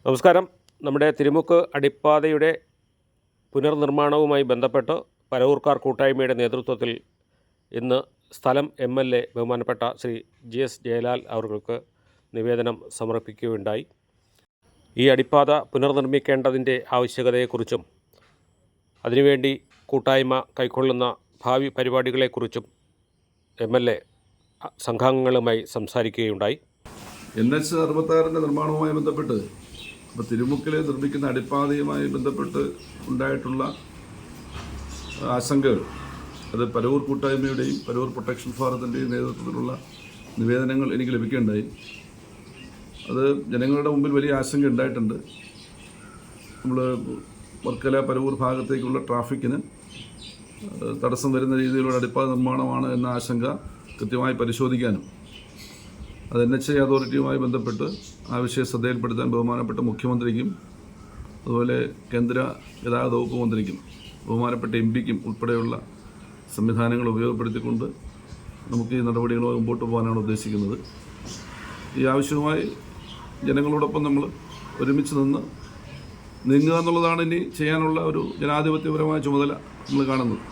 നമസ്കാരം. നമ്മുടെ തിരുമുക്ക് അടിപ്പാതയുടെ പുനർനിർമ്മാണവുമായി ബന്ധപ്പെട്ട് പരവൂർക്കാർ കൂട്ടായ്മയുടെ നേതൃത്വത്തിൽ ഇന്ന് സ്ഥലം MLA ബഹുമാനപ്പെട്ട ശ്രീ GS ജയലാൽ അവർക്ക് നിവേദനം സമർപ്പിക്കുകയുണ്ടായി. ഈ അടിപ്പാത പുനർനിർമ്മിക്കേണ്ടതിൻ്റെ ആവശ്യകതയെക്കുറിച്ചും അതിനുവേണ്ടി കൂട്ടായ്മ കൈക്കൊള്ളുന്ന ഭാവി പരിപാടികളെക്കുറിച്ചും MLA സംഘാംഗങ്ങളുമായി സംസാരിക്കുകയുണ്ടായി. NH 66 നിർമ്മാണവുമായി ബന്ധപ്പെട്ട് ഇപ്പോൾ തിരുമുക്കിൽ നിർമ്മിക്കുന്ന അടിപ്പാതയുമായി ബന്ധപ്പെട്ട് ഉണ്ടായിട്ടുള്ള ആശങ്കകൾ അത് പരവൂർ കൂട്ടായ്മയുടെയും പരവൂർ പ്രൊട്ടക്ഷൻ ഫോറത്തിൻ്റെയും നേതൃത്വത്തിലുള്ള നിവേദനങ്ങൾ എനിക്ക് ലഭിക്കുകയുണ്ടായി. അത് ജനങ്ങളുടെ മുമ്പിൽ വലിയ ആശങ്ക ഉണ്ടായിട്ടുണ്ട്. നമ്മൾ വർക്കല പരവൂർ ഭാഗത്തേക്കുള്ള ട്രാഫിക്കിന് തടസ്സം വരുന്ന രീതിയിലുള്ള അടിപ്പാത നിർമ്മാണമാണ് എന്ന ആശങ്ക കൃത്യമായി പരിശോധിക്കാനും അത് NH അതോറിറ്റിയുമായി ബന്ധപ്പെട്ട് ആ വിഷയം ശ്രദ്ധയിൽപ്പെടുത്താൻ ബഹുമാനപ്പെട്ട മുഖ്യമന്ത്രിക്കും അതുപോലെ കേന്ദ്ര ഗതാഗത വകുപ്പ് മന്ത്രിക്കും ബഹുമാനപ്പെട്ട MPക്കും ഉൾപ്പെടെയുള്ള സംവിധാനങ്ങൾ ഉപയോഗപ്പെടുത്തിക്കൊണ്ട് നമുക്ക് ഈ നടപടികളുമായി മുമ്പോട്ട് പോകാനാണ് ഉദ്ദേശിക്കുന്നത്. ഈ ആവശ്യവുമായി ജനങ്ങളോടൊപ്പം നമ്മൾ ഒരുമിച്ച് നിന്ന് നീങ്ങുക എന്നുള്ളതാണ് ഇനി ചെയ്യാനുള്ള ഒരു ജനാധിപത്യപരമായ ചുമതല നമ്മൾ കാണുന്നത്.